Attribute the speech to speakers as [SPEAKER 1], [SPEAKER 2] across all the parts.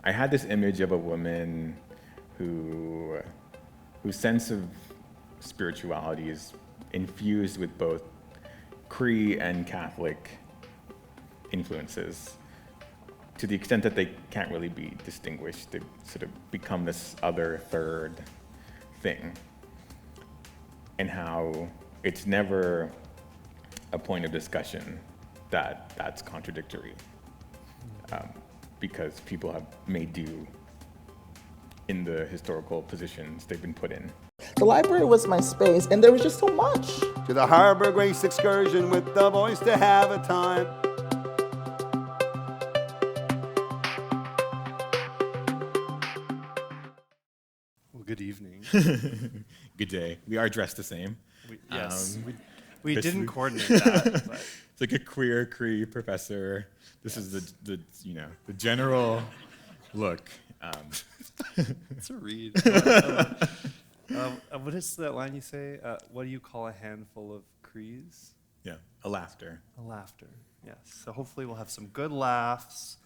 [SPEAKER 1] I had this image of a woman whose sense of spirituality is infused with both Cree and Catholic influences, to the extent that they can't really be distinguished. They sort of become this other third thing, and how it's never a point of discussion that that's contradictory, because people have made do in the historical positions they've been put in.
[SPEAKER 2] The library was my space, and there was just so much.
[SPEAKER 3] To the Harbor Grace excursion with the boys to have a time.
[SPEAKER 4] Well, good evening.
[SPEAKER 1] Good day. We are dressed the same.
[SPEAKER 4] We didn't coordinate that. But.
[SPEAKER 1] It's like a queer Cree professor. This is the general look.
[SPEAKER 4] It's a read. What is that line you say? What do you call a handful of Crees?
[SPEAKER 1] Yeah, a laughter.
[SPEAKER 4] A laughter, yes. So hopefully we'll have some good laughs.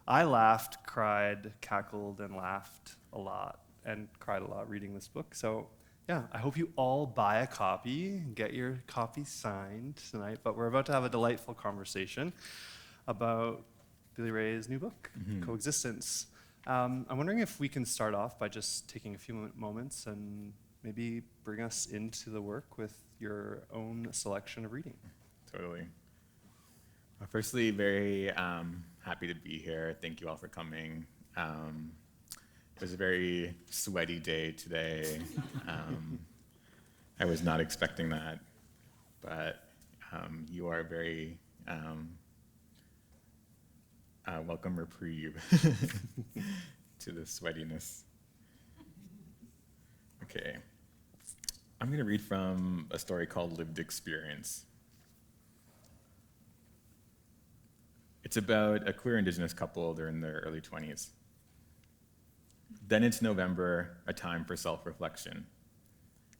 [SPEAKER 4] I laughed, cried, cackled, and laughed a lot, and cried a lot reading this book. So yeah, I hope you all buy a copy, get your copy signed tonight. But we're about to have a delightful conversation about Billy Ray's new book, Coexistence. I'm wondering if we can start off by just taking a few moments and maybe bring us into the work with your own selection of reading.
[SPEAKER 1] Totally. Well, firstly, very happy to be here. Thank you all for coming. It was a very sweaty day today. I was not expecting that, but you are very welcome reprieve to the sweatiness. Okay. I'm going to read from a story called Lived Experience. It's about a queer Indigenous couple. They're in their early 20s. Then it's November, a time for self-reflection.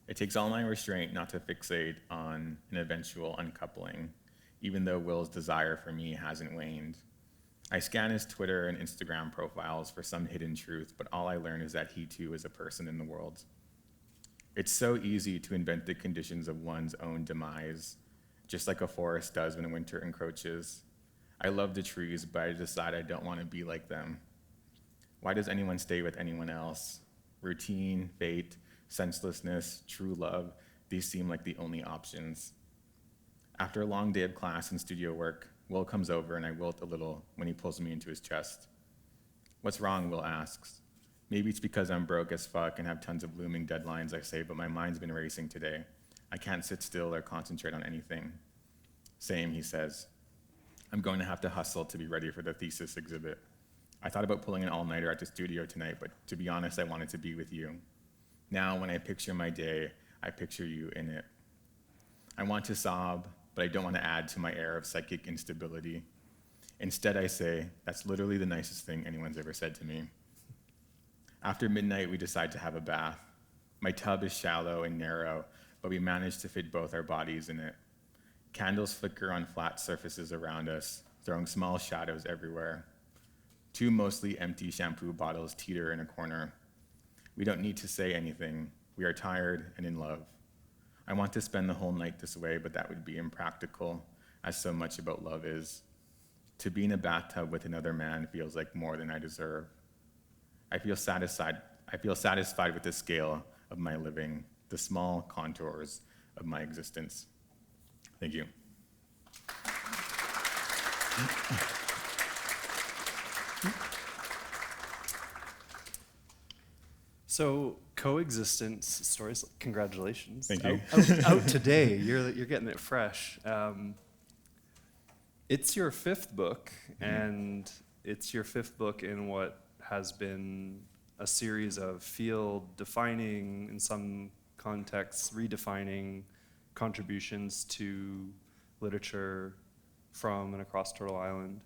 [SPEAKER 1] It takes all my restraint not to fixate on an eventual uncoupling, even though Will's desire for me hasn't waned. I scan his Twitter and Instagram profiles for some hidden truth, but all I learn is that he too is a person in the world. It's so easy to invent the conditions of one's own demise, just like a forest does when winter encroaches. I love the trees, but I decide I don't want to be like them. Why does anyone stay with anyone else? Routine, fate, senselessness, true love, these seem like the only options. After a long day of class and studio work, Will comes over and I wilt a little when he pulls me into his chest. What's wrong, Will asks. Maybe it's because I'm broke as fuck and have tons of looming deadlines, I say, but my mind's been racing today. I can't sit still or concentrate on anything. Same, he says. I'm going to have to hustle to be ready for the thesis exhibit. I thought about pulling an all-nighter at the studio tonight, but to be honest, I wanted to be with you. Now, when I picture my day, I picture you in it. I want to sob, but I don't want to add to my air of psychic instability. Instead, I say, that's literally the nicest thing anyone's ever said to me. After midnight, we decide to have a bath. My tub is shallow and narrow, but we manage to fit both our bodies in it. Candles flicker on flat surfaces around us, throwing small shadows everywhere. 2 mostly empty shampoo bottles teeter in a corner. We don't need to say anything. We are tired and in love. I want to spend the whole night this way, but that would be impractical, as so much about love is. To be in a bathtub with another man feels like more than I deserve. I feel satisfied with the scale of my living, the small contours of my existence. Thank you.
[SPEAKER 4] So, Coexistence stories. Congratulations!
[SPEAKER 1] Thank you.
[SPEAKER 4] Out today. You're getting it fresh. It's your 5th book, and it's your 5th book in what has been a series of field-defining, in some contexts, redefining contributions to literature from and across Turtle Island.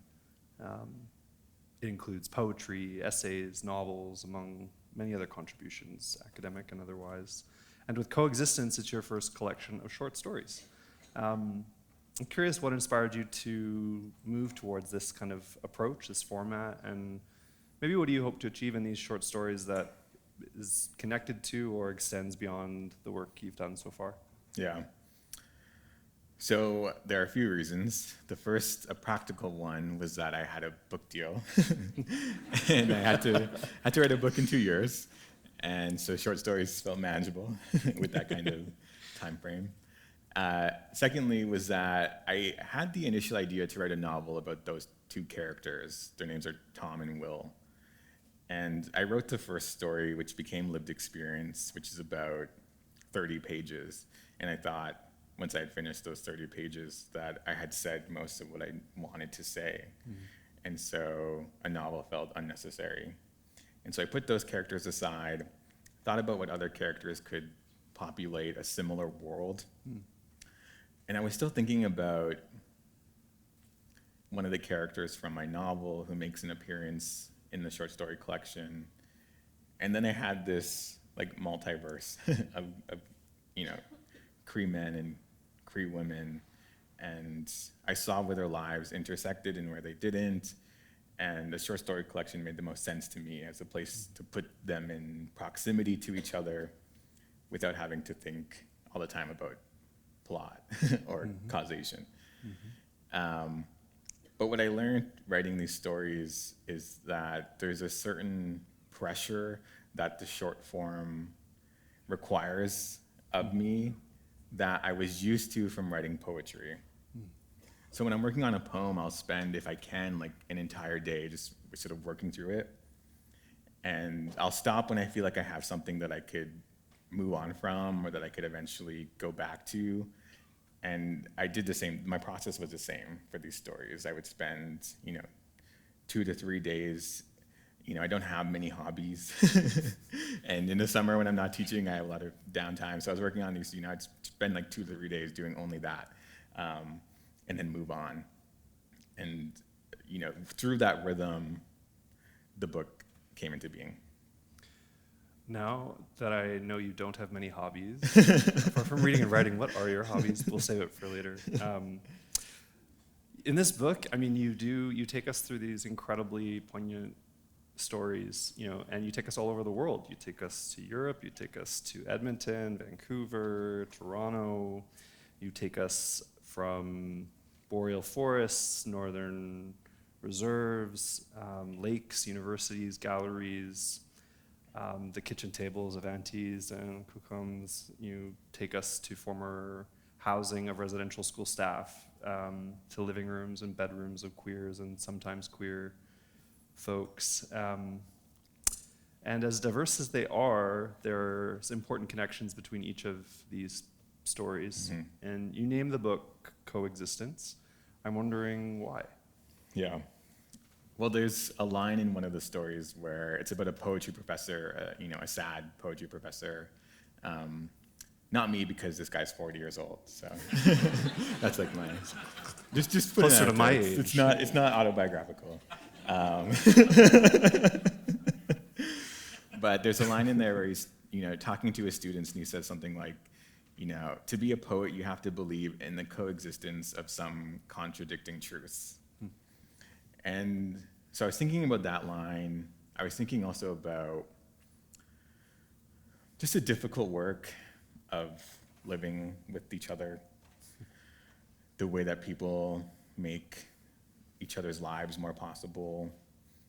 [SPEAKER 4] It includes poetry, essays, novels, among many other contributions, academic and otherwise. And with Coexistence, it's your first collection of short stories. I'm curious what inspired you to move towards this kind of approach, this format, and maybe what do you hope to achieve in these short stories that is connected to or extends beyond the work you've done so far?
[SPEAKER 1] Yeah. So there are a few reasons. The first, a practical one, was that I had a book deal, and I had to write a book in 2 years, and so short stories felt manageable with that kind of time frame. Secondly, was that I had the initial idea to write a novel about those two characters. Their names are Tom and Will, and I wrote the first story, which became Lived Experience, which is about 30 pages, and I thought, once I had finished those 30 pages, that I had said most of what I wanted to say. And so a novel felt unnecessary. And so I put those characters aside, thought about what other characters could populate a similar world. And I was still thinking about one of the characters from my novel who makes an appearance in the short story collection. And then I had this like multiverse of Cree men and Cree women, and I saw where their lives intersected and where they didn't, and the short story collection made the most sense to me as a place to put them in proximity to each other without having to think all the time about plot or causation. But what I learned writing these stories is that there's a certain pressure that the short form requires of me that I was used to from writing poetry. So when I'm working on a poem, I'll spend, if I can, like an entire day just sort of working through it. And I'll stop when I feel like I have something that I could move on from or that I could eventually go back to. And I did the same, my process was the same for these stories. I would spend, 2 to 3 days. I don't have many hobbies. And in the summer when I'm not teaching, I have a lot of downtime. So I was working on these, I'd spend like 2 to 3 days doing only that, and then move on. And, through that rhythm, the book came into being.
[SPEAKER 4] Now that I know you don't have many hobbies, apart from reading and writing, what are your hobbies? We'll save it for later. In this book, you take us through these incredibly poignant stories, and you take us all over the world. You take us to Europe, you take us to Edmonton, Vancouver, Toronto, you take us from boreal forests, northern reserves, lakes, universities, galleries, the kitchen tables of aunties and kukums. You take us to former housing of residential school staff, to living rooms and bedrooms of queers and sometimes queer folks. And as diverse as they are, there's important connections between each of these stories. And you name the book Coexistence. I'm wondering why.
[SPEAKER 1] Yeah. Well, there's a line in one of the stories where it's about a poetry professor, a sad poetry professor. Not me, because this guy's 40 years old, so that's like my, just put
[SPEAKER 4] Closer
[SPEAKER 1] it out
[SPEAKER 4] to my
[SPEAKER 1] there.
[SPEAKER 4] age.
[SPEAKER 1] It's not autobiographical. But there's a line in there where he's, talking to his students, and he says something like, to be a poet, you have to believe in the coexistence of some contradicting truths. And so I was thinking about that line. I was thinking also about just the difficult work of living with each other, the way that people make each other's lives more possible.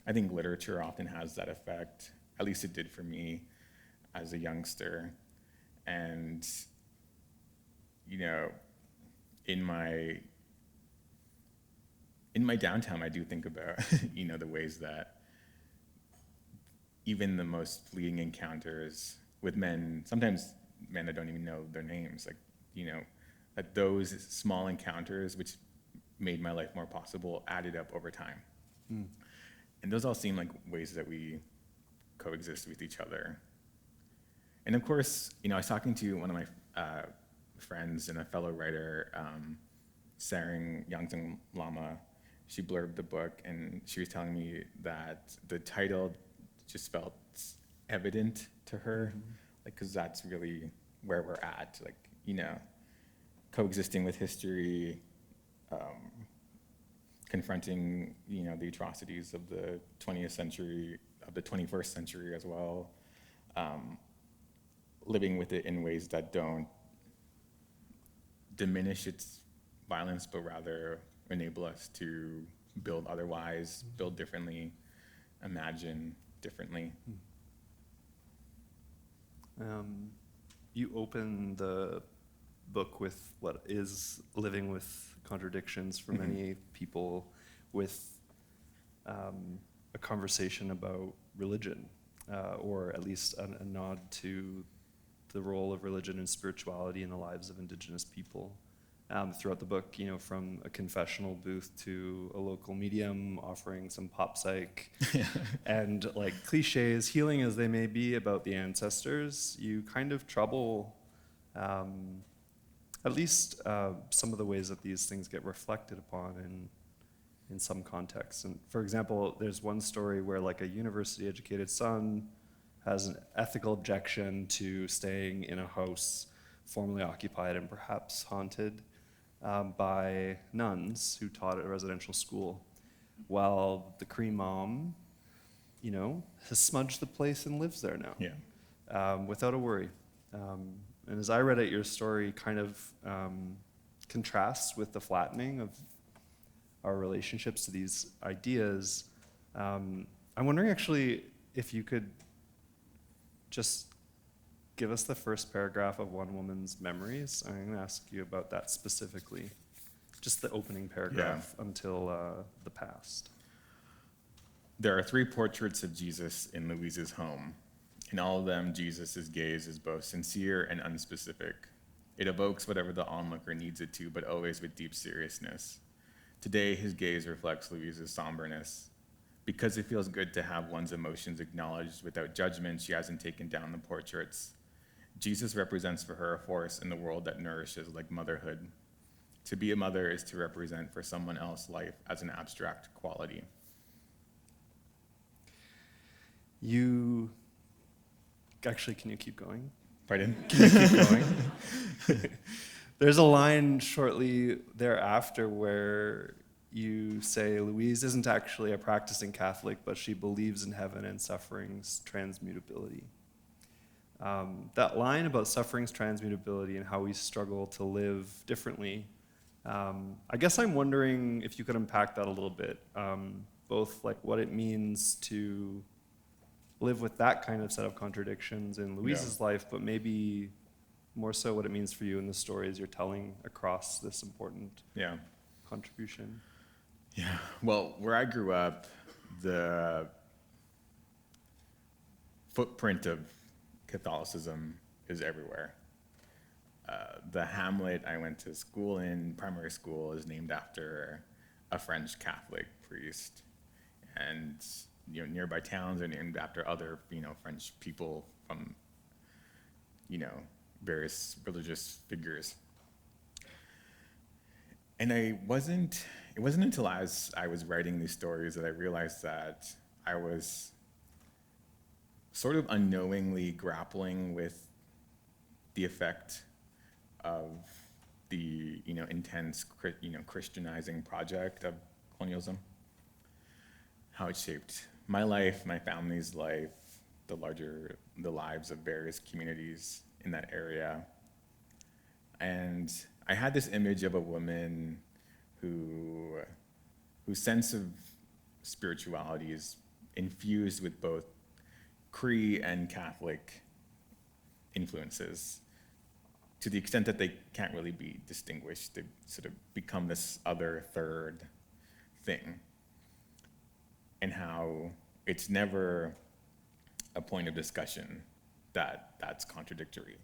[SPEAKER 1] I think literature often has that effect. At least it did for me as a youngster. And, in my downtime, I do think about, the ways that even the most fleeting encounters with men, sometimes men that don't even know their names, that those small encounters, which made my life more possible, added up over time. And those all seem like ways that we coexist with each other. And of course, I was talking to one of my friends and a fellow writer, Sarang Yangzeng Lama. She blurbed the book, and she was telling me that the title just felt evident to her, because that's really where we're at, coexisting with history, confronting, the atrocities of the 20th century the 21st century as well, living with it in ways that don't diminish its violence, but rather enable us to build otherwise, build differently, imagine differently.
[SPEAKER 4] You open the book with what is living with contradictions for many people, with a conversation about religion, or at least a nod to the role of religion and spirituality in the lives of Indigenous people. Throughout the book, from a confessional booth to a local medium offering some pop psych, and like cliches, healing as they may be about the ancestors, you kind of trouble at least some of the ways that these things get reflected upon in some contexts. And for example, there's one story where like a university-educated son has an ethical objection to staying in a house formerly occupied and perhaps haunted by nuns who taught at a residential school, while the Cree mom, has smudged the place and lives there now, without a worry. And as I read it, your story kind of contrasts with the flattening of our relationships to these ideas. I'm wondering actually if you could just give us the first paragraph of one woman's memories. I'm going to ask you about that specifically. Just the opening paragraph until the past.
[SPEAKER 1] There are 3 portraits of Jesus in Louise's home. In all of them, Jesus' gaze is both sincere and unspecific. It evokes whatever the onlooker needs it to, but always with deep seriousness. Today, his gaze reflects Louise's somberness. Because it feels good to have one's emotions acknowledged without judgment, she hasn't taken down the portraits. Jesus represents for her a force in the world that nourishes like motherhood. To be a mother is to represent for someone else life as an abstract quality.
[SPEAKER 4] Actually, can you keep going?
[SPEAKER 1] Pardon?
[SPEAKER 4] Can you keep going? There's a line shortly thereafter where you say Louise isn't actually a practicing Catholic, but she believes in heaven and suffering's transmutability. That line about suffering's transmutability and how we struggle to live differently, I guess I'm wondering if you could unpack that a little bit, both like what it means to live with that kind of set of contradictions in Louise's life, but maybe more so what it means for you in the stories you're telling across this important contribution.
[SPEAKER 1] Yeah, well, where I grew up, the footprint of Catholicism is everywhere. The hamlet I went to school in, primary school, is named after a French Catholic priest. And nearby towns are named after other, French people from, various religious figures. And it wasn't until as I was writing these stories that I realized that I was sort of unknowingly grappling with the effect of the, intense, Christianizing project of colonialism, how it shaped my life, my family's life, the lives of various communities in that area. And I had this image of a woman whose sense of spirituality is infused with both Cree and Catholic influences, to the extent that they can't really be distinguished. They sort of become this other third thing, and how it's never a point of discussion that that's contradictory,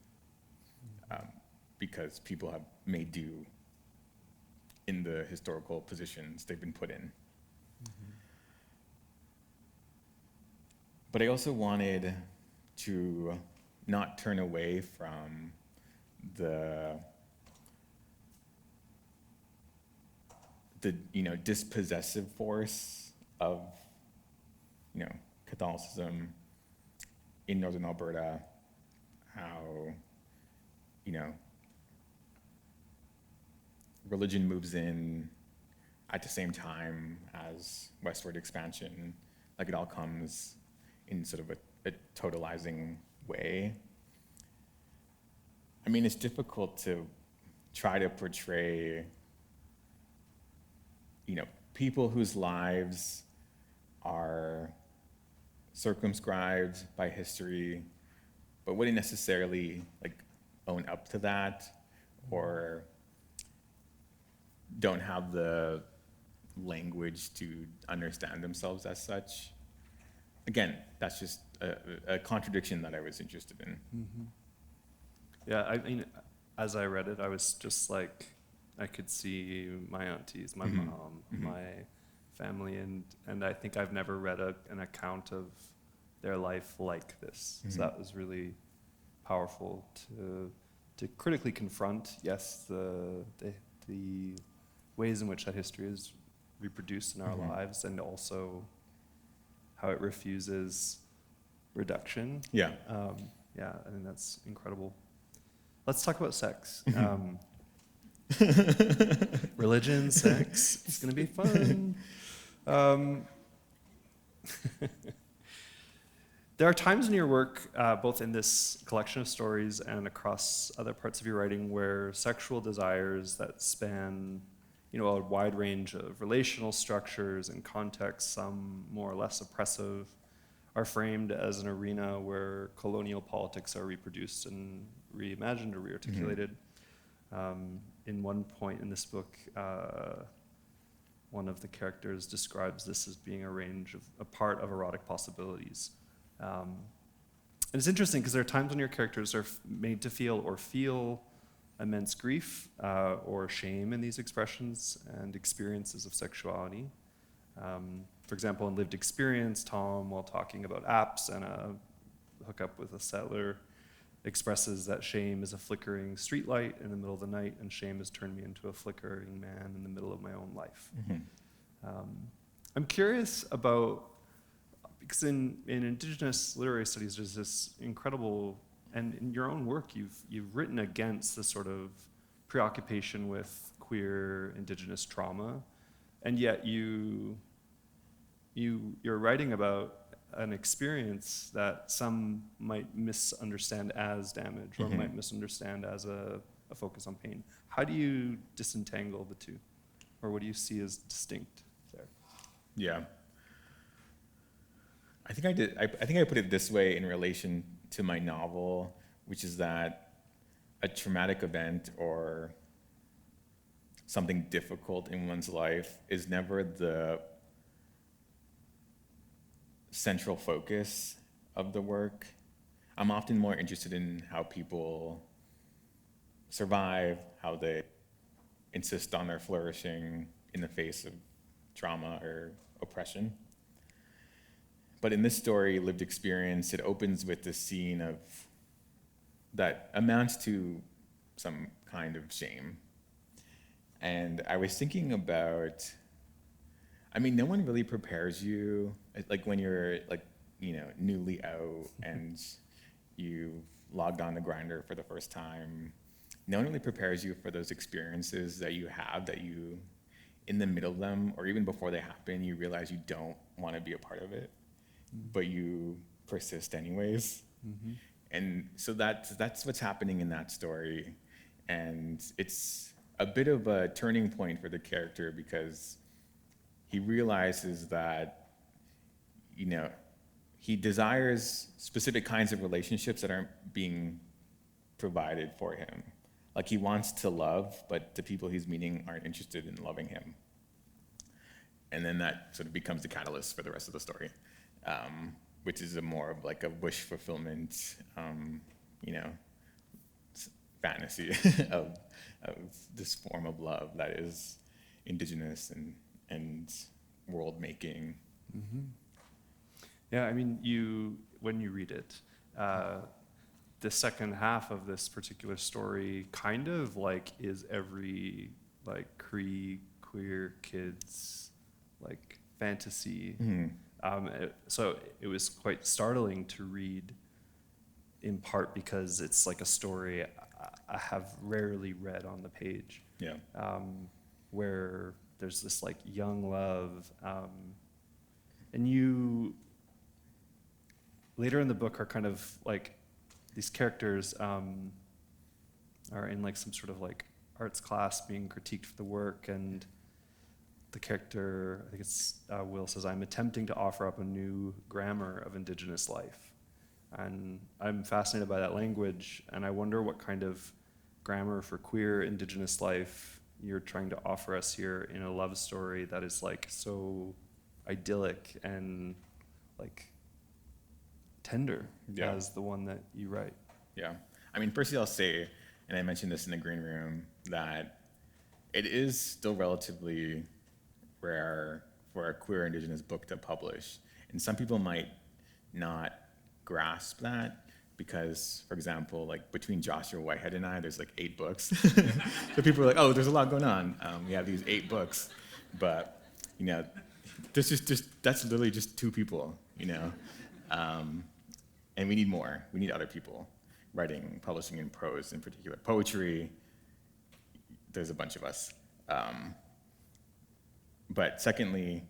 [SPEAKER 1] because people have made do in the historical positions they've been put in. But I also wanted to not turn away from the dispossessive force of Catholicism in Northern Alberta, how religion moves in at the same time as westward expansion, like it all comes in sort of a totalizing way. I mean, it's difficult to try to portray, people whose lives are circumscribed by history, but wouldn't necessarily own up to that, or don't have the language to understand themselves as such. Again, that's just a contradiction that I was interested in.
[SPEAKER 4] Mm-hmm. Yeah, I mean, as I read it, I was just like, I could see my aunties, my
[SPEAKER 1] Mm-hmm.
[SPEAKER 4] mom,
[SPEAKER 1] Mm-hmm.
[SPEAKER 4] my family, and I think I've never read an account of their life like this.
[SPEAKER 1] Mm-hmm.
[SPEAKER 4] So that was really powerful to critically confront, yes, the ways in which that history is reproduced in our
[SPEAKER 1] Mm-hmm.
[SPEAKER 4] lives, and also how it refuses reduction.
[SPEAKER 1] Yeah.
[SPEAKER 4] Yeah, I think that's incredible. Let's talk about sex. Religion, sex, it's gonna be fun. There are times in your work, both in this collection of stories and across other parts of your writing, where sexual desires that span, a wide range of relational structures and contexts, some more or less oppressive, are framed as an arena where colonial politics are reproduced and reimagined or rearticulated. In one point in this book, one of the characters describes this as being a part of erotic possibilities. And it's interesting because there are times when your characters are made to feel immense grief or shame in these expressions and experiences of sexuality. For example, in Lived Experience, Tom, while talking about apps and a hookup with a settler, expresses that shame is a flickering streetlight in the middle of the night, and shame has turned me into a flickering man in the middle of my own life.
[SPEAKER 1] Mm-hmm.
[SPEAKER 4] I'm curious about, because in Indigenous literary studies, there's this incredible, and in your own work, you've written against the sort of preoccupation with queer Indigenous trauma, and yet you're writing about an experience that some might misunderstand as damage, or
[SPEAKER 1] Mm-hmm.
[SPEAKER 4] might misunderstand as a focus on pain. How do you disentangle the two, or what do you see as distinct there?
[SPEAKER 1] Yeah. I think I did. I think I put it this way in relation to my novel, which is that a traumatic event or something difficult in one's life is never the central focus of the work. I'm often more interested in how people survive, how they insist on their flourishing in the face of trauma or oppression. But in this story, Lived Experience, it opens with this scene of that amounts to some kind of shame. And I was thinking about, no one really prepares you, like when you're newly out and you've logged on to Grindr for the first time. No one really prepares you for those experiences that you have, that you, in the middle of them, or even before they happen, you realize you don't want to be a part of it, but you persist anyways.
[SPEAKER 4] Mm-hmm.
[SPEAKER 1] And so that's what's happening in that story. And it's a bit of a turning point for the character, because he realizes that, he desires specific kinds of relationships that aren't being provided for him. Like, he wants to love, but the people he's meeting aren't interested in loving him. And then that sort of becomes the catalyst for the rest of the story, which is more of like a wish fulfillment, fantasy of this form of love that is Indigenous and world making.
[SPEAKER 4] Mm-hmm. Yeah, when you read it, the second half of this particular story kind of is every Cree queer kids fantasy.
[SPEAKER 1] Mm-hmm.
[SPEAKER 4] So it was quite startling to read, in part because it's a story I have rarely read on the page.
[SPEAKER 1] Yeah.
[SPEAKER 4] Where there's this young love, and you later in the book are kind of like, these characters are in like some sort of like arts class being critiqued for the work, and the character, I think it's Will, says, "I'm attempting to offer up a new grammar of Indigenous life." And I'm fascinated by that language, and I wonder what kind of grammar for queer Indigenous life you're trying to offer us here in a love story that is like so idyllic and like tender as the one that you write.
[SPEAKER 1] Yeah. I mean, firstly, I'll say, and I mentioned this in the green room, that it is still relatively rare for a queer Indigenous book to publish. And some people might not grasp that because, for example, like between Joshua Whitehead and I, there's like 8 books. So people are like, oh, there's a lot going on. We have these 8 books. But, you know, that's literally just 2 people, you know. And we need more. We need other people writing, publishing in prose, in particular. Poetry, there's a bunch of us. But secondly,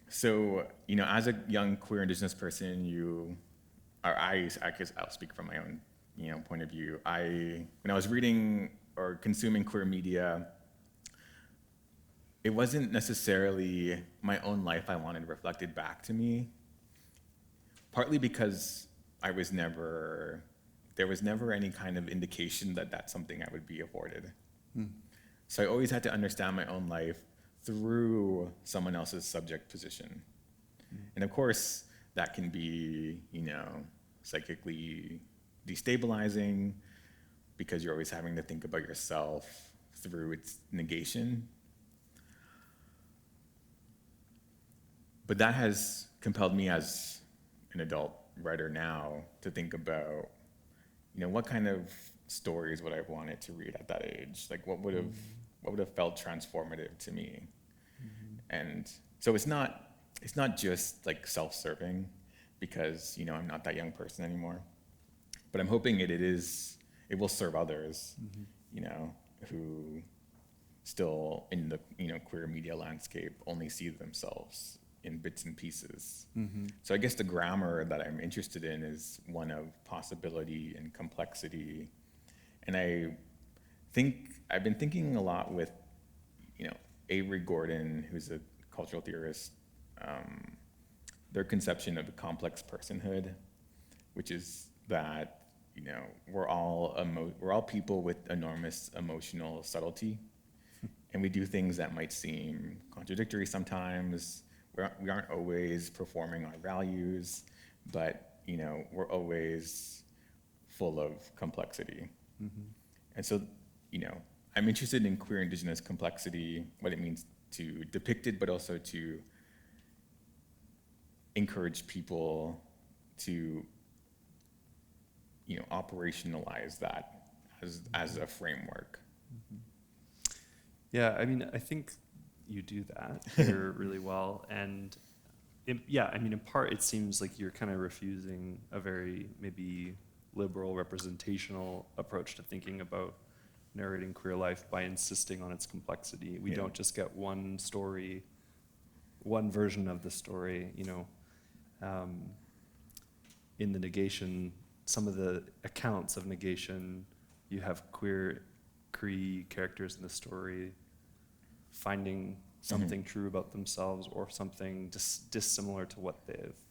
[SPEAKER 1] so, you know, as a young queer Indigenous person, I guess I'll speak from my own, you know, point of view. When I was reading or consuming queer media, it wasn't necessarily my own life I wanted reflected back to me, partly because there was never any kind of indication that that's something I would be afforded. So I always had to understand my own life through someone else's subject position. And of course, that can be, you know, psychically destabilizing because you're always having to think about yourself through its negation. But that has compelled me as an adult writer now to think about, you know, what kind of stories would I have wanted to read at that age? Like what would have felt transformative to me? And so it's not just like self-serving because, you know, I'm not that young person anymore. But I'm hoping it will serve others, you know, who still in the, you know, queer media landscape only see themselves in bits and pieces. So I guess the grammar that I'm interested in is one of possibility and complexity. And I think I've been thinking a lot with, you know, Avery Gordon, who's a cultural theorist, their conception of a complex personhood, which is that, you know, we're all people with enormous emotional subtlety, and we do things that might seem contradictory sometimes. We aren't always performing our values, but, you know, we're always full of complexity. And so, you know, I'm interested in queer Indigenous complexity, what it means to depict it, but also to encourage people to, you know, operationalize that as a framework.
[SPEAKER 4] Yeah, I mean, I think you do that here really well. And in part, it seems like you're kind of refusing a very maybe liberal representational approach to thinking about narrating queer life by insisting on its complexity. We don't just get one story, one version of the story, you know. In the negation, some of the accounts of negation, you have queer Cree characters in the story finding something true about themselves or something dissimilar to what they've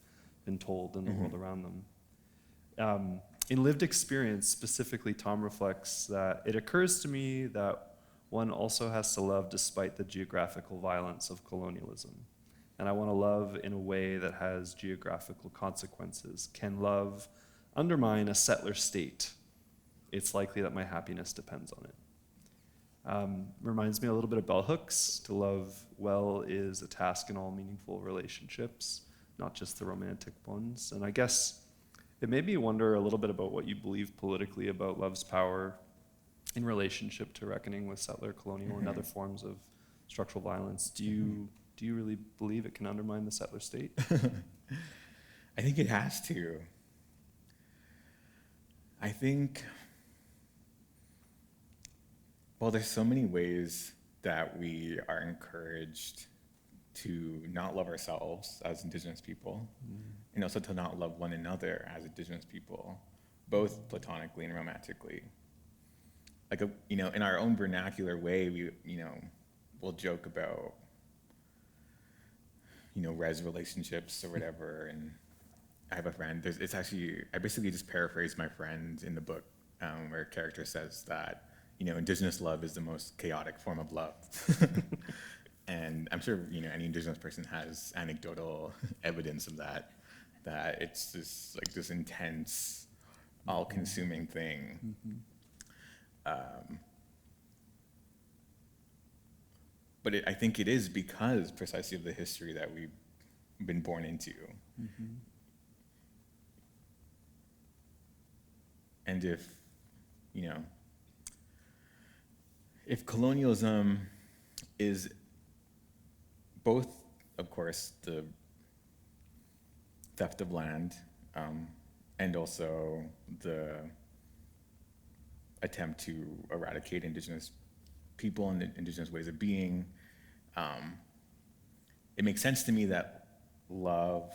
[SPEAKER 4] been told in the world around them. In lived experience, specifically, Tom reflects that it occurs to me that one also has to love despite the geographical violence of colonialism. And I want to love in a way that has geographical consequences. Can love undermine a settler state? It's likely that my happiness depends on it. Reminds me a little bit of bell hooks. To love well is a task in all meaningful relationships, not just the romantic ones. And I guess it made me wonder a little bit about what you believe politically about love's power in relationship to reckoning with settler, colonial, and other forms of structural violence. Do you really believe it can undermine the settler state?
[SPEAKER 1] I think it has to. I think, well, there's so many ways that we are encouraged to not love ourselves as Indigenous people, and also to not love one another as Indigenous people, both platonically and romantically. Like, in our own vernacular way, we'll joke about, res relationships or whatever. And I have a friend, I basically just paraphrase my friend in the book, where a character says that, Indigenous love is the most chaotic form of love. And I'm sure, any Indigenous person has anecdotal evidence of that it's just like this intense, all-consuming thing. But I think it is because precisely of the history that we've been born into. And if colonialism is both, of course, the theft of land, and also the attempt to eradicate Indigenous people and Indigenous ways of being, it makes sense to me that love,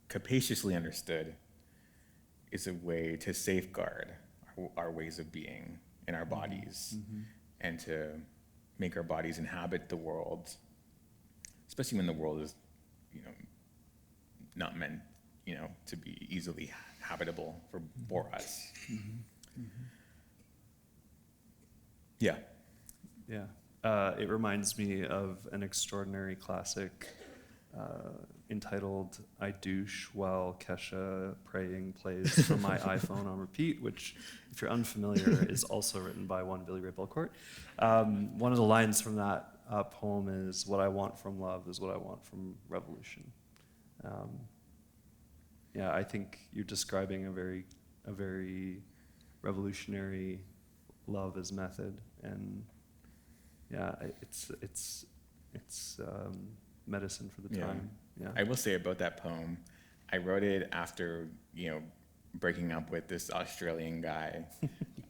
[SPEAKER 1] capaciously understood, is a way to safeguard our ways of being in our bodies, and to make our bodies inhabit the world, especially when the world is, not meant, to be easily habitable for us. Yeah.
[SPEAKER 4] Yeah. It reminds me of an extraordinary classic entitled "I Douche While Kesha Praying Plays from My iPhone on Repeat," which, if you're unfamiliar, is also written by one Billy Ray Belcourt. One of the lines from that poem is, "What I want from love is what I want from revolution." Yeah, I think you're describing a very revolutionary love as method, and yeah, it's medicine for the time. Yeah.
[SPEAKER 1] I will say about that poem, I wrote it after, breaking up with this Australian guy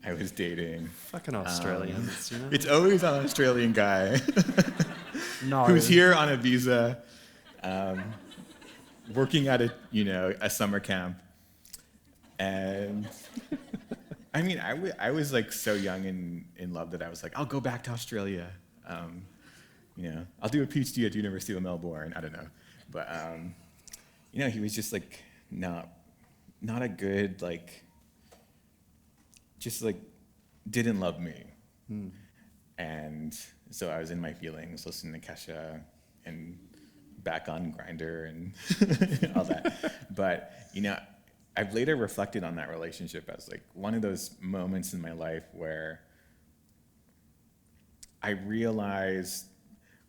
[SPEAKER 1] I was dating.
[SPEAKER 4] Fucking Australians,
[SPEAKER 1] It's always an Australian guy
[SPEAKER 4] No.
[SPEAKER 1] who's here on a visa, working at a summer camp. And I mean, I was like so young and in love that I was like, I'll go back to Australia. I'll do a PhD at the University of Melbourne. I don't know. But, he was just like not a good, just didn't love me. And so I was in my feelings, listening to Kesha and back on Grindr and all that. But, I've later reflected on that relationship as one of those moments in my life where I realized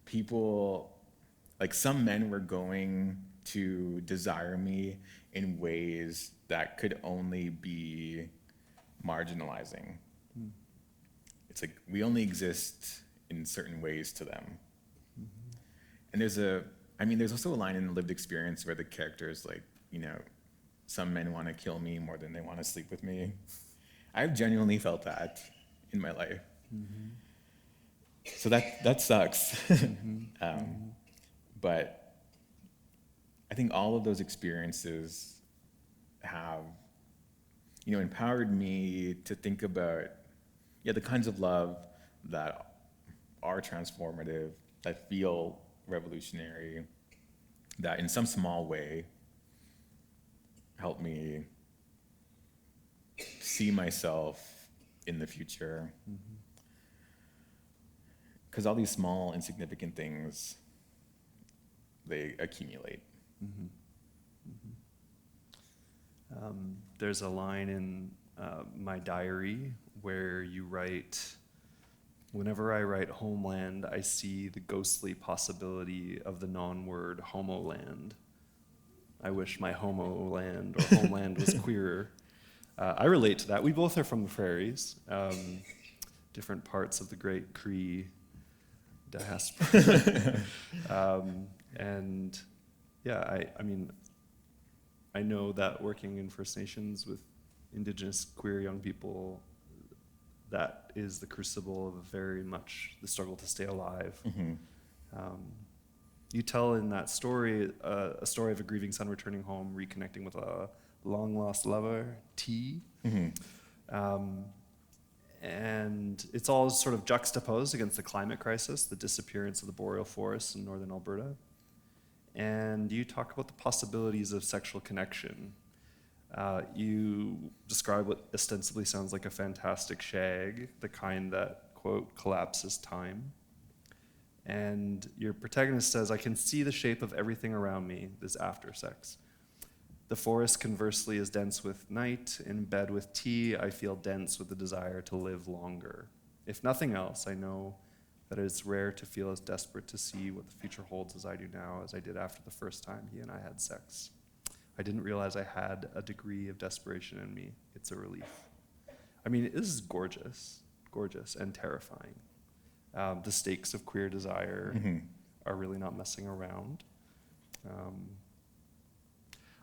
[SPEAKER 1] people, some men were going to desire me in ways that could only be marginalizing. It's we only exist in certain ways to them. And there's also a line in the lived experience where the character is some men want to kill me more than they want to sleep with me. I've genuinely felt that in my life. So that sucks. But I think all of those experiences have, empowered me to think about, the kinds of love that are transformative, that feel revolutionary, that in some small way help me see myself in the future. Because all these small, insignificant things, they accumulate.
[SPEAKER 4] There's a line in my diary where you write, "Whenever I write Homeland, I see the ghostly possibility of the non-word homoland. I wish my homoland or homeland was queerer." I relate to that. We both are from the prairies, different parts of the great Cree diaspora. And yeah, I know that working in First Nations with Indigenous queer young people, that is the crucible of very much the struggle to stay alive. You tell in that story a story of a grieving son returning home, reconnecting with a long-lost lover, T. And it's all sort of juxtaposed against the climate crisis, the disappearance of the boreal forests in northern Alberta. And you talk about the possibilities of sexual connection. You describe what ostensibly sounds like a fantastic shag, the kind that, quote, collapses time. And your protagonist says, I can see the shape of everything around me, this after sex. The forest, conversely, is dense with night. In bed with tea, I feel dense with the desire to live longer. If nothing else, I know that it is rare to feel as desperate to see what the future holds as I do now, as I did after the first time he and I had sex. I didn't realize I had a degree of desperation in me. It's a relief. I mean, this is gorgeous, gorgeous and terrifying. The stakes of queer desire are really not messing around.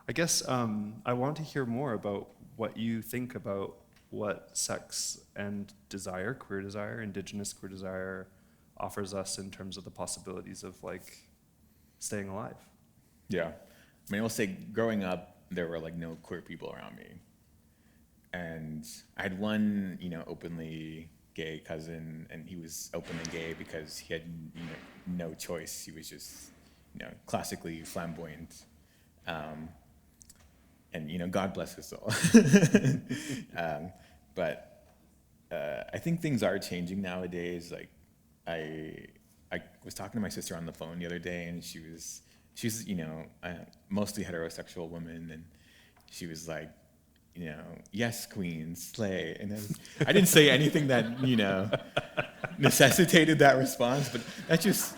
[SPEAKER 4] I guess I want to hear more about what you think about what sex and desire, queer desire, Indigenous queer desire, offers us in terms of the possibilities of like staying alive.
[SPEAKER 1] Yeah. I mean, I will say, growing up, there were like no queer people around me. And I had one, openly gay cousin, and he was openly gay because he had, no choice. He was just, classically flamboyant. And, God bless his soul. But I think things are changing nowadays. Like, I was talking to my sister on the phone the other day, and she's a mostly heterosexual woman, and she was like, yes, queen, slay. And then I didn't say anything that, necessitated that response, but that just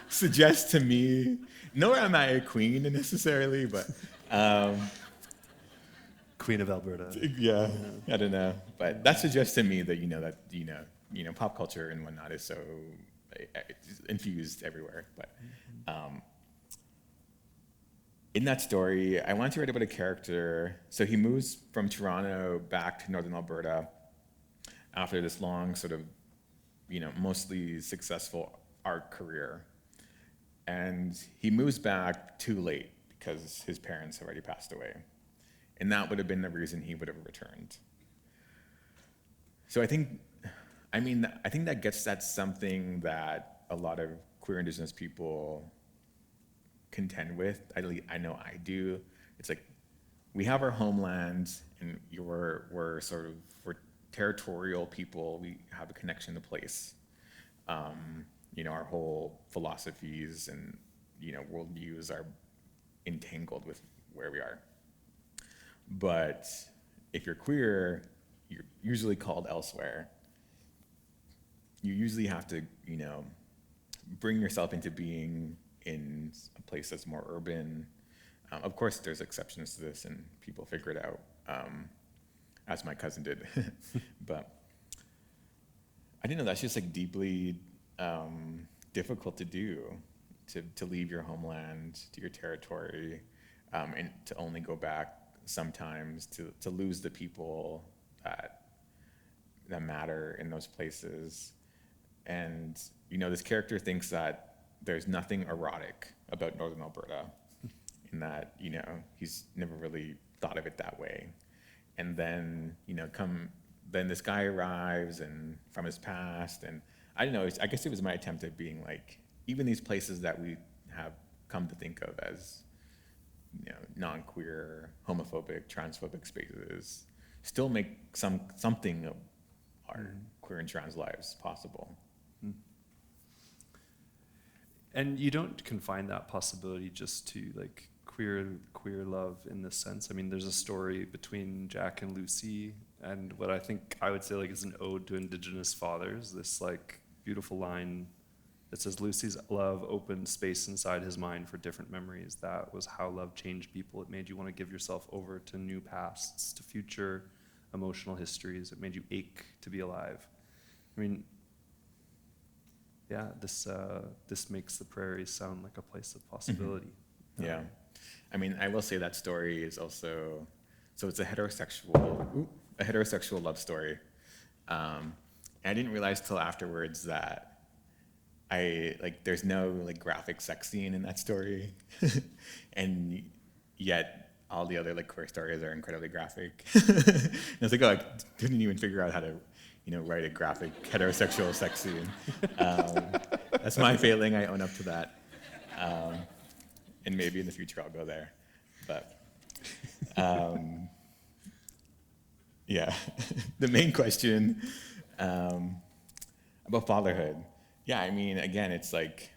[SPEAKER 1] suggests to me, nor am I a queen necessarily, but
[SPEAKER 4] Queen of Alberta.
[SPEAKER 1] yeah, I don't know. But that suggests to me that, pop culture and whatnot is so infused everywhere. But in that story, I wanted to write about a character. So he moves from Toronto back to northern Alberta after this long sort of, mostly successful art career. And he moves back too late because his parents have already passed away. And that would have been the reason he would have returned. So I think that gets at something that a lot of queer Indigenous people contend with. I know I do. It's like, we have our homeland, and we're territorial people. We have a connection to place. Our whole philosophies and worldviews are entangled with where we are. But if you're queer, you're usually called elsewhere. You usually have to, bring yourself into being in a place that's more urban. Of course, there's exceptions to this, and people figure it out, as my cousin did. But I didn't know, that's just like deeply difficult to do, to leave your homeland, to your territory, and to only go back sometimes, to lose the people that matter in those places. And this character thinks that there's nothing erotic about northern Alberta, in that he's never really thought of it that way. And then then this guy arrives and from his past, and I don't know, I guess it was my attempt at being like, even these places that we have come to think of as non-queer, homophobic, transphobic spaces still make something of our queer and trans lives possible.
[SPEAKER 4] And you don't confine that possibility just to like queer love in this sense. I mean, there's a story between Jack and Lucy, and what I think I would say like is an ode to Indigenous fathers. This like beautiful line that says, Lucy's love opened space inside his mind for different memories. That was how love changed people. It made you want to give yourself over to new pasts, to future emotional histories. It made you ache to be alive. I mean, yeah, this makes the prairies sound like a place of possibility.
[SPEAKER 1] Yeah. I mean, I will say that story is also, so it's a heterosexual love story. And I didn't realize till afterwards that there's no like graphic sex scene in that story, and yet all the other like queer stories are incredibly graphic. And I was like, oh, I didn't even figure out how to, write a graphic heterosexual sex scene. That's my failing. I own up to that. And maybe in the future I'll go there. But yeah, the main question about fatherhood. Yeah, I mean, again, it's like,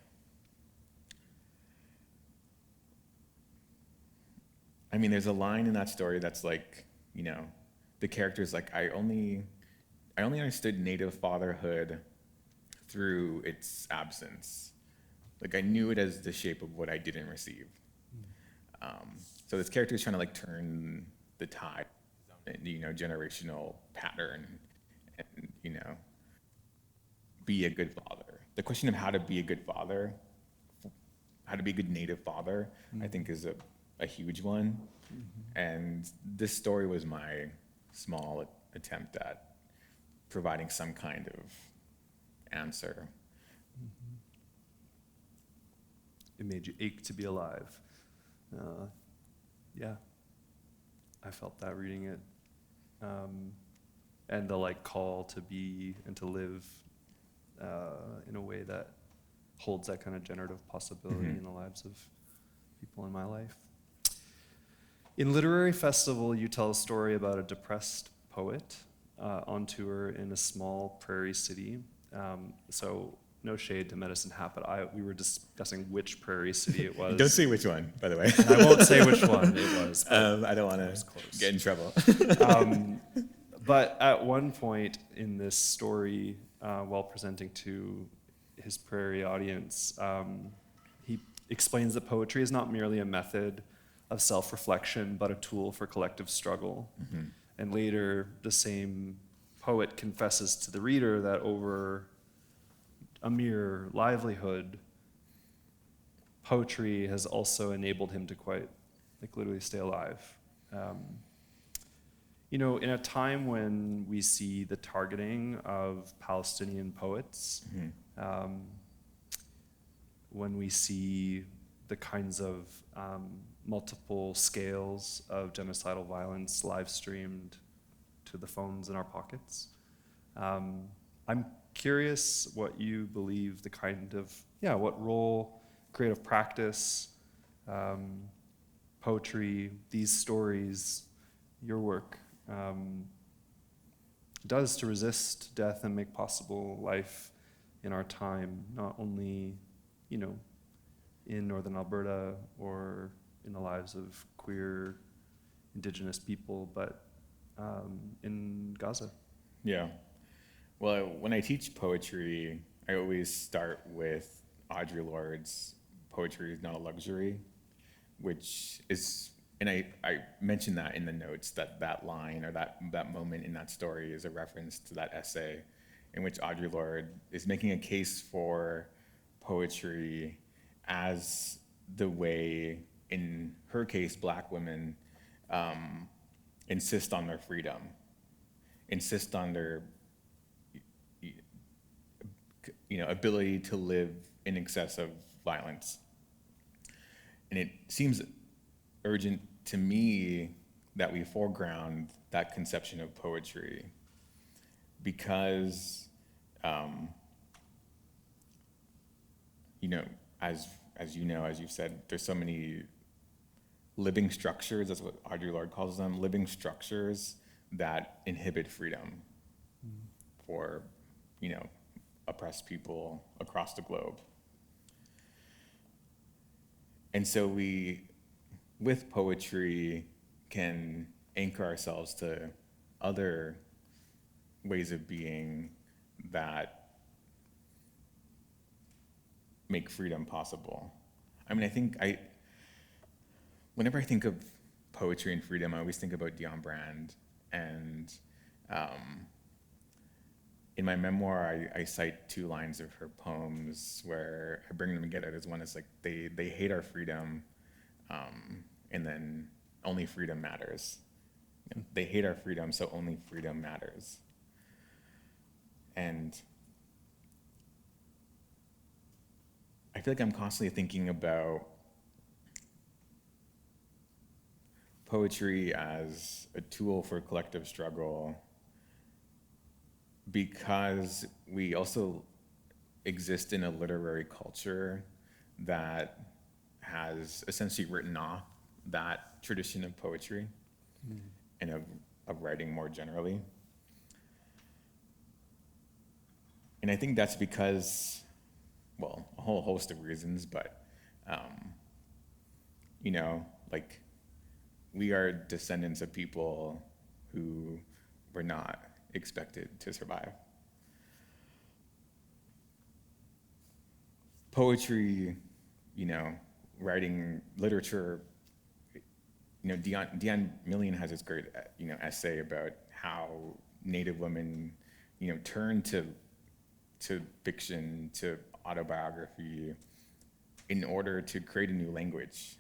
[SPEAKER 1] there's a line in that story that's like, the character's like, I only understood Native fatherhood through its absence. Like I knew it as the shape of what I didn't receive. So this character is trying to like turn the tide, generational pattern, and be a good father. The question of how to be a good father, how to be a good Native father, I think is a huge one. And this story was my small attempt at providing some kind of answer.
[SPEAKER 4] It made you ache to be alive. Yeah, I felt that reading it. And the like call to be and to live in a way that holds that kind of generative possibility in the lives of people in my life. In Literary Festival, you tell a story about a depressed poet on tour in a small prairie city. So no shade to Medicine Hat, but we were discussing which prairie city it was.
[SPEAKER 1] Don't say which one, by the way.
[SPEAKER 4] And I won't say which one it was.
[SPEAKER 1] I don't want to get in trouble.
[SPEAKER 4] But at one point in this story, while presenting to his prairie audience, he explains that poetry is not merely a method of self-reflection, but a tool for collective struggle. And later, the same poet confesses to the reader that over a mere livelihood, poetry has also enabled him to quite, like, literally stay alive. In a time when we see the targeting of Palestinian poets, when we see the kinds of multiple scales of genocidal violence live streamed to the phones in our pockets, I'm curious what you believe the kind of, what role creative practice, poetry, these stories, your work, does to resist death and make possible life in our time, not only, in Northern Alberta or in the lives of queer Indigenous people, but in Gaza.
[SPEAKER 1] Yeah. Well, when I teach poetry, I always start with Audre Lorde's Poetry is Not a Luxury, which is, and I mentioned that in the notes, that line or that moment in that story is a reference to that essay in which Audre Lorde is making a case for poetry as the way, in her case, Black women insist on their freedom, insist on their ability to live in excess of violence. And it seems urgent to me that we foreground that conception of poetry because, as you've said, there's so many living structures, that's what Audre Lorde calls them, living structures that inhibit freedom for, oppressed people across the globe. And so we, with poetry, can anchor ourselves to other ways of being that make freedom possible. Whenever I think of poetry and freedom, I always think about Dionne Brand. And in my memoir, I cite two lines of her poems where I bring them together. There's one that's like, they hate our freedom, and then only freedom matters. They hate our freedom, so only freedom matters. And feel like I'm constantly thinking about poetry as a tool for collective struggle, because we also exist in a literary culture that has essentially written off that tradition of poetry and of writing more generally. And I think that's because, well, a whole host of reasons, but, you know, like, we are descendants of people who were not expected to survive. Poetry, you know, writing literature, you know, Dion Millian has this great, you know, essay about how Native women, you know, turn to fiction, to autobiography, in order to create a new language,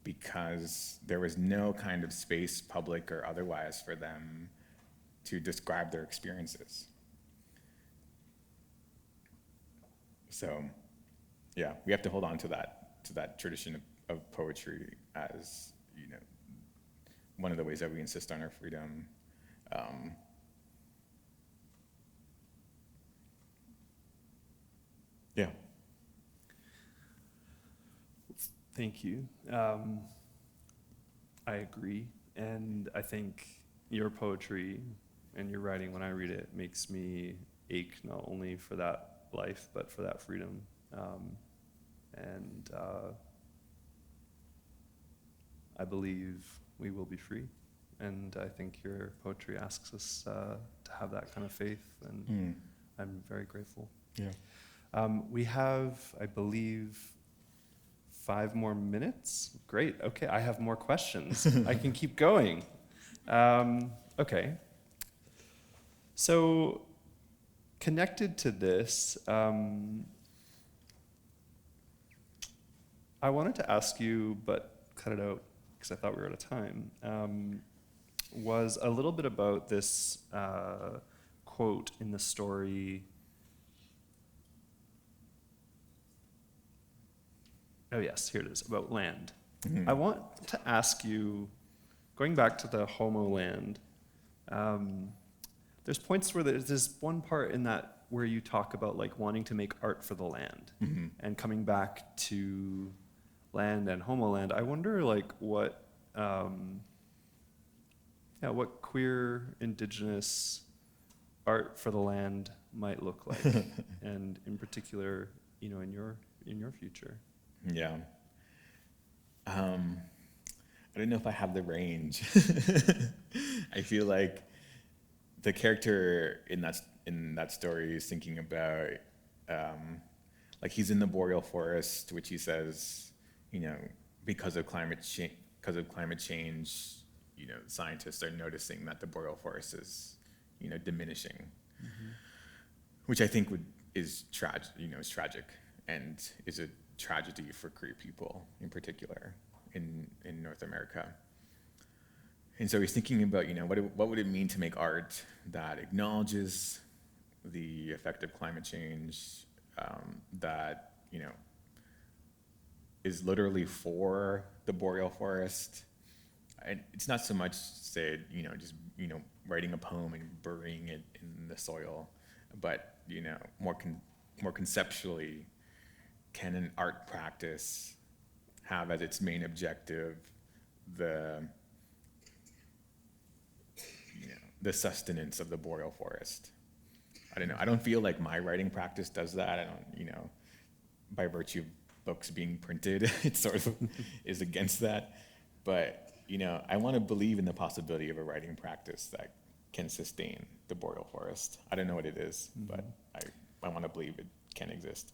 [SPEAKER 1] because there was no kind of space, public or otherwise, for them to describe their experiences. So, yeah, we have to hold on to that tradition of poetry as, you know, one of the ways that we insist on our freedom. Yeah.
[SPEAKER 4] Thank you. I agree, and I think your poetry and your writing, when I read it, makes me ache not only for that life, but for that freedom. And I believe we will be free. And I think your poetry asks us to have that kind of faith, and I'm very grateful.
[SPEAKER 1] Yeah.
[SPEAKER 4] We have, I believe, 5 more minutes. Great. Okay, I have more questions. I can keep going. Okay. So, connected to this, I wanted to ask you, but cut it out because I thought we were out of time, was a little bit about this quote in the story. Oh yes, here it is, about land. I want to ask you, going back to the Homeland, there's points where there's this one part in that where you talk about like wanting to make art for the land and coming back to land and Homeland. I wonder like what queer Indigenous art for the land might look like, and in particular, you know, in your future.
[SPEAKER 1] Yeah. I don't know if I have the range. I feel like the character in that story is thinking about, like, he's in the boreal forest, which he says, you know, because of climate change, you know, scientists are noticing that the boreal forest is, you know, diminishing, which I think is tragic, and is a tragedy for Cree people in particular in North America. And so he's thinking about, you know, what would it mean to make art that acknowledges the effect of climate change, that, you know, is literally for the boreal forest. And it's not so much, say, you know, just, you know, writing a poem and burying it in the soil, but, you know, more conceptually, can an art practice have as its main objective the sustenance of the boreal forest? I don't know. I don't feel like my writing practice does that. I don't, you know, by virtue of books being printed, it sort of is against that. But, you know, I want to believe in the possibility of a writing practice that can sustain the boreal forest. I don't know what it is, but I want to believe it can exist.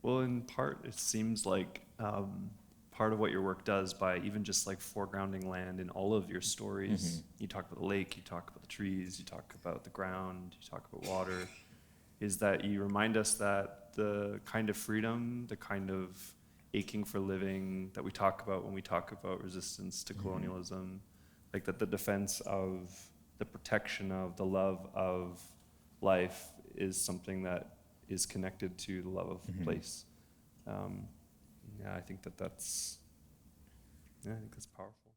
[SPEAKER 4] Well, in part, it seems like part of what your work does, by even just like foregrounding land in all of your stories, you talk about the lake, you talk about the trees, you talk about the ground, you talk about water, is that you remind us that the kind of freedom, the kind of aching for living that we talk about when we talk about resistance to colonialism, like that the defense of, the protection of, the love of life is something that is connected to the love of place. Yeah, I think that's powerful.